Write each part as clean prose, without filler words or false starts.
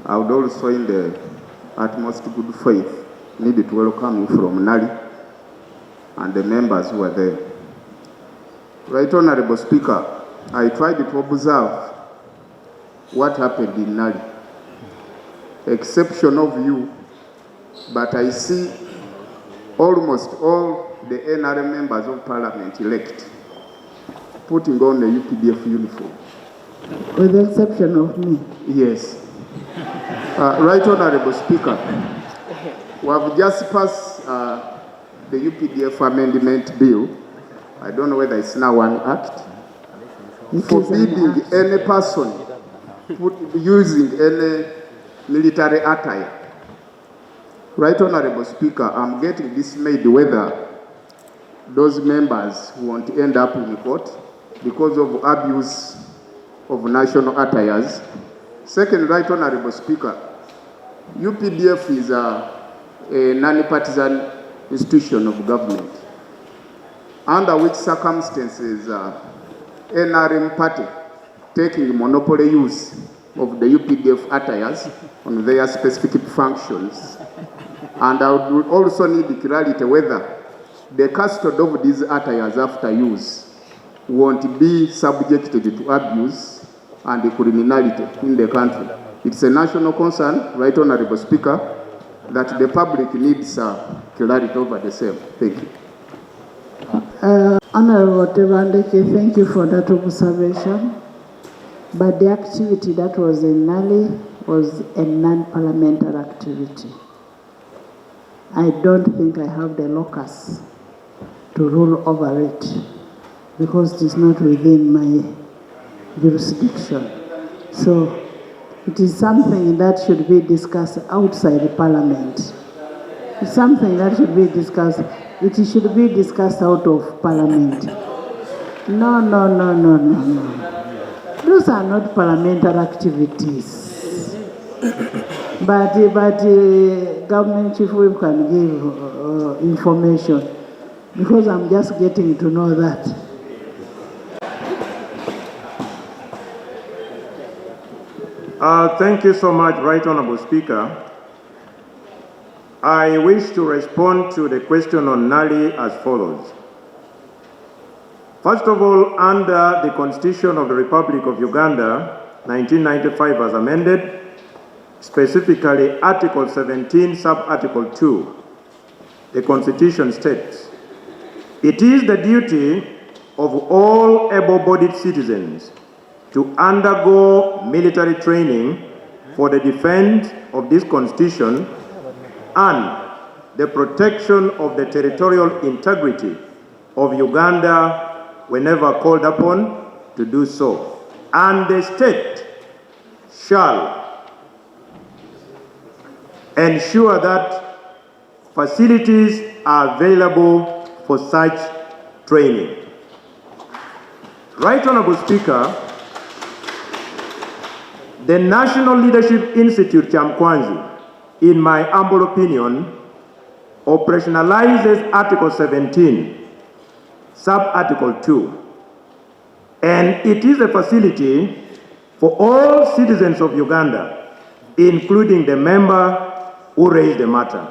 I would also, in the utmost good faith, need to welcome you from NALI and the members who are there. Right Honorable Speaker, I tried to observe what happened in NALI. Exception of you, but I see almost all the NRM members of Parliament elect putting on the UPDF uniform. With the exception of me? Yes. Right Honorable Speaker, we have just passed the UPDF amendment bill. I don't know whether it's now an act, forbidding any person using any military attire. Right Honorable Speaker, I'm getting dismayed whether those members won't end up in court because of abuse of national attires. Second, Right Honorable Speaker, UPDF is a non-partisan institution of government, under which circumstances NRM party taking monopoly use of the UPDF attires on their specific functions. And I would also need clarity whether the custody of these attires after use won't be subjected to abuse and criminality in the country. It's a national concern, Right Honorable Speaker, that the public needs clarity over the same. Thank you. Honorable Tebandeke, thank you for that observation. But the activity that was in NALI was a non-parliamentary activity. I don't think I have the locus to rule over it because it is not within my jurisdiction. So it is something that should be discussed outside the Parliament. It's something that should be discussed. It should be discussed out of Parliament. No. Those are not parliamentary activities. But government chief whip can give information because I'm just getting to know that. Thank you so much, Right Honorable Speaker. I wish to respond to the question on NALI as follows. First of all, under the Constitution of the Republic of Uganda, 1995 as amended, specifically Article 17, Sub-Article 2, the Constitution states, "It is the duty of all able-bodied citizens to undergo military training for the defense of this Constitution and the protection of the territorial integrity of Uganda whenever called upon to do so. And the state shall ensure that facilities are available for such training." Right Honorable Speaker, the National Leadership Institute, Kyankwanzi, in my humble opinion, operationalizes Article 17, Sub-Article 2, and it is a facility for all citizens of Uganda, including the member who raised the matter.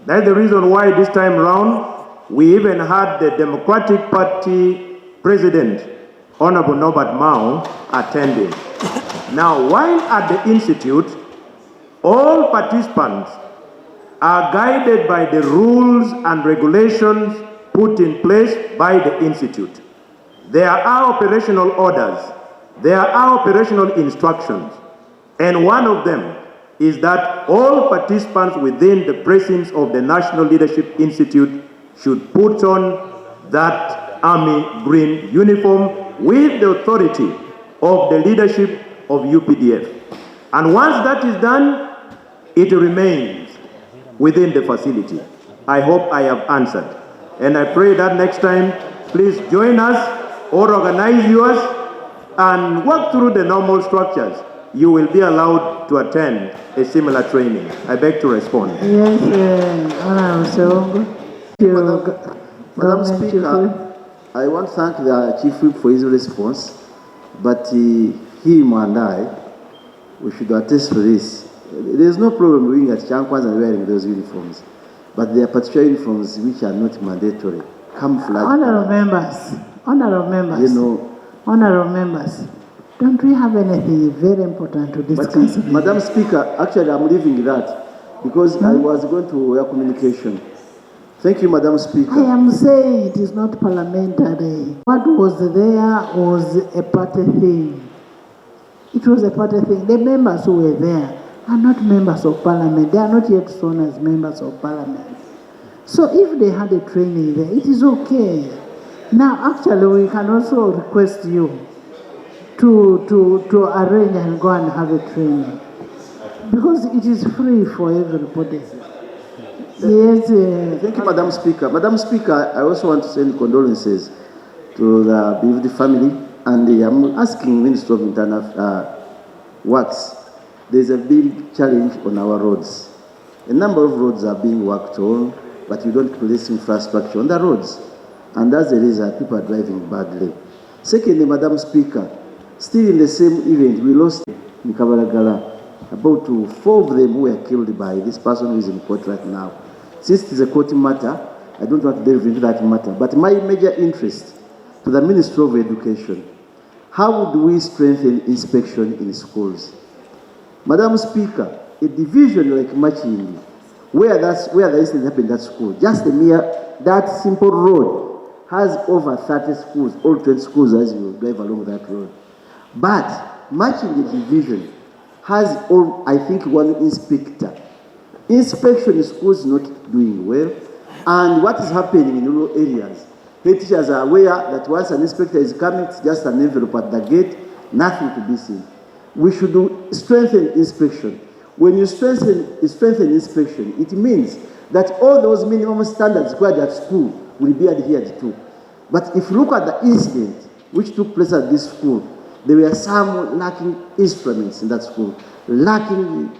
That's the reason why this time round, we even had the Democratic Party President, Honorable Norbert Mao, attending. Now, while at the Institute, all participants are guided by the rules and regulations put in place by the Institute. There are operational orders, there are operational instructions, and one of them is that all participants within the precincts of the National Leadership Institute should put on that army green uniform with the authority of the leadership of UPDF. And once that is done, it remains within the facility. I hope I have answered. And I pray that next time, please join us or organize yours and work through the normal structures. You will be allowed to attend a similar training. I beg to respond. Yes, Madam Speaker, I want to thank the Chief Whip for his response, but him and I, we should attest to this. There's no problem doing at Kyankwanzi and wearing those uniforms. But there are particular uniforms which are not mandatory. Camouflage. Honorable members, You know, honorable members, don't we have anything very important to discuss? Madam Speaker, actually I'm leaving that because I was going to wear communication. Thank you, Madam Speaker. I am saying it is not parliamentary. What was there was a party thing. It was a party thing. The members who were there are not members of parliament. They are not yet shown as members of parliament. So if they had a training there, it is okay. Now, actually, we can also request you to arrange and go and have a training. Because it is free for everybody. Yes. Thank you, Madam Speaker. Madam Speaker, I also want to send condolences to the bereaved family, and I'm asking Minister of Internal Works. There's a big challenge on our roads. A number of roads are being worked on, but you don't place infrastructure on the roads. And as a result, people are driving badly. Secondly, Madam Speaker, still in the same event, we lost in Kabalagala. About 4 of them were killed by this person who is in court right now. Since it is a court matter, I don't want to delve into that matter. But my major interest to the Ministry of Education, how do we strengthen inspection in schools? Madam Speaker, a division like Machingi, where the incident happened at school, just that simple road has over 30 schools, all 20 schools as you drive along that road. But Machingi division has, I think, 1 inspector. Inspection in schools is not doing well. And what is happening in rural areas, head teachers are aware that once an inspector is coming, it's just an envelope at the gate, nothing to be seen. We should strengthen inspection. When you strengthen inspection, it means that all those minimum standards required at school will be adhered to. But if you look at the incident which took place at this school, there were some lacking instruments in that school, lacking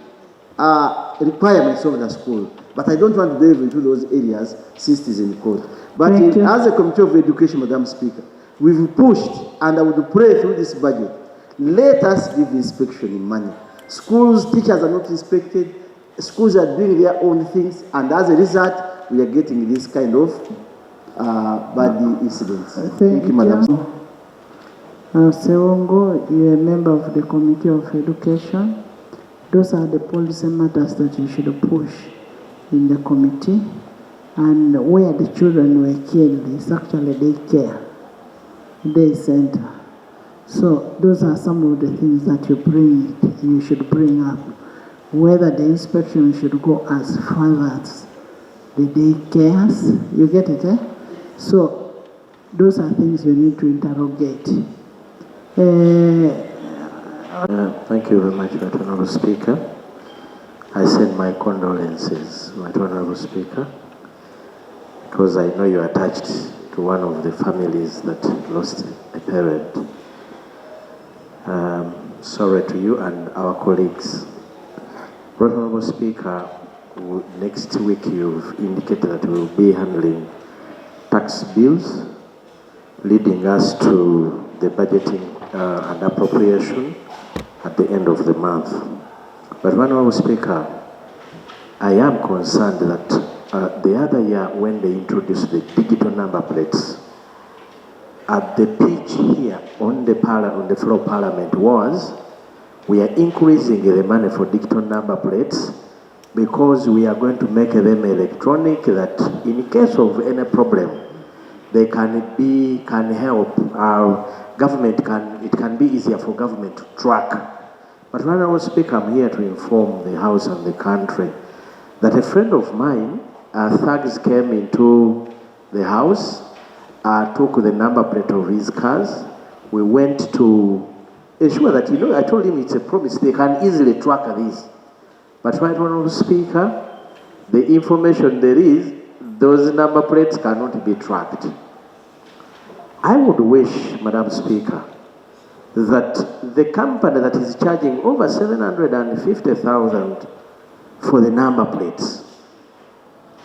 requirements of the school. But I don't want to delve into those areas since it is in court. But as a Committee of Education, Madam Speaker, we've pushed, and I would pray through this budget, let us give inspection in money. Schools, teachers are not inspected, schools are doing their own things, and as a result, we are getting this kind of bad incidents. Thank you, Madam Speaker. Sewongo, you are a member of the Committee of Education. Those are the policy matters that you should push in the committee. And where the children were killed is actually daycare, day center. So those are some of the things that you should bring up. Whether the inspection should go as far as the daycares, you get it, eh? So those are things you need to interrogate. Thank you very much, Right Honourable Speaker. I send my condolences, Right Honourable Speaker, because I know you are attached to one of the families that lost a parent. Sorry to you and our colleagues. Right Honourable Speaker, next week you've indicated that we will be handling tax bills, leading us to the budgeting and appropriation at the end of the month. But Honourable Speaker, I am concerned that the other year when they introduced the digital number plates, at the pitch here on the floor of Parliament was, we are increasing the money for digital number plates because we are going to make them electronic, that in case of any problem, they can help our government, it can be easier for government to track. But when I was speaking, I'm here to inform the House and the country that a friend of mine, thugs came into the house, took the number plate of his cars. We went to ensure that, I told him it's a promise, they can easily track this. But right, Honourable Speaker, the information there is, those number plates cannot be tracked. I would wish, Madam Speaker, that the company that is charging over 750,000 for the number plates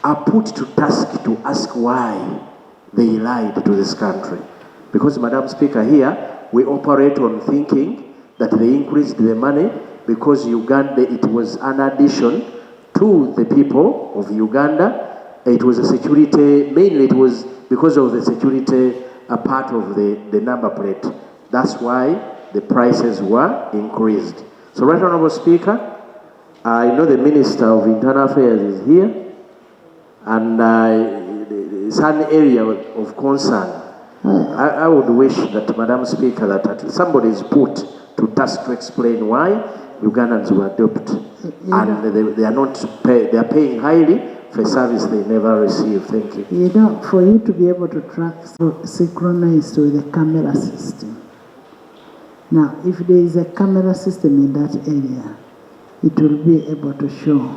are put to task to ask why they lied to this country. Because, Madam Speaker, here we operate on thinking that they increased the money because Uganda, it was an addition to the people of Uganda. It was a security, mainly it was because of the security part of the number plate. That's why the prices were increased. So, Right Honorable Speaker, I know the Minister of Internal Affairs is here, and it's an area of concern. I would wish that, Madam Speaker, that somebody is put to task to explain why Ugandans were duped, and they are not they are paying highly for a service they never received. Thank you. You know, for you to be able to track synchronized with the camera system. Now, if there is a camera system in that area, it will be able to show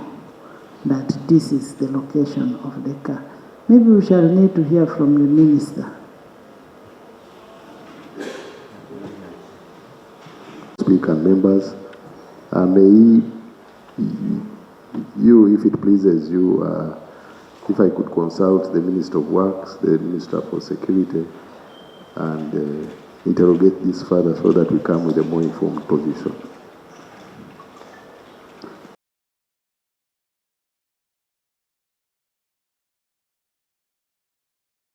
that this is the location of the car. Maybe we shall need to hear from the Minister. Speaker and members, may you, if it pleases you, if I could consult the Minister of Works, the Minister for Security, and interrogate this further so that we come with a more informed position.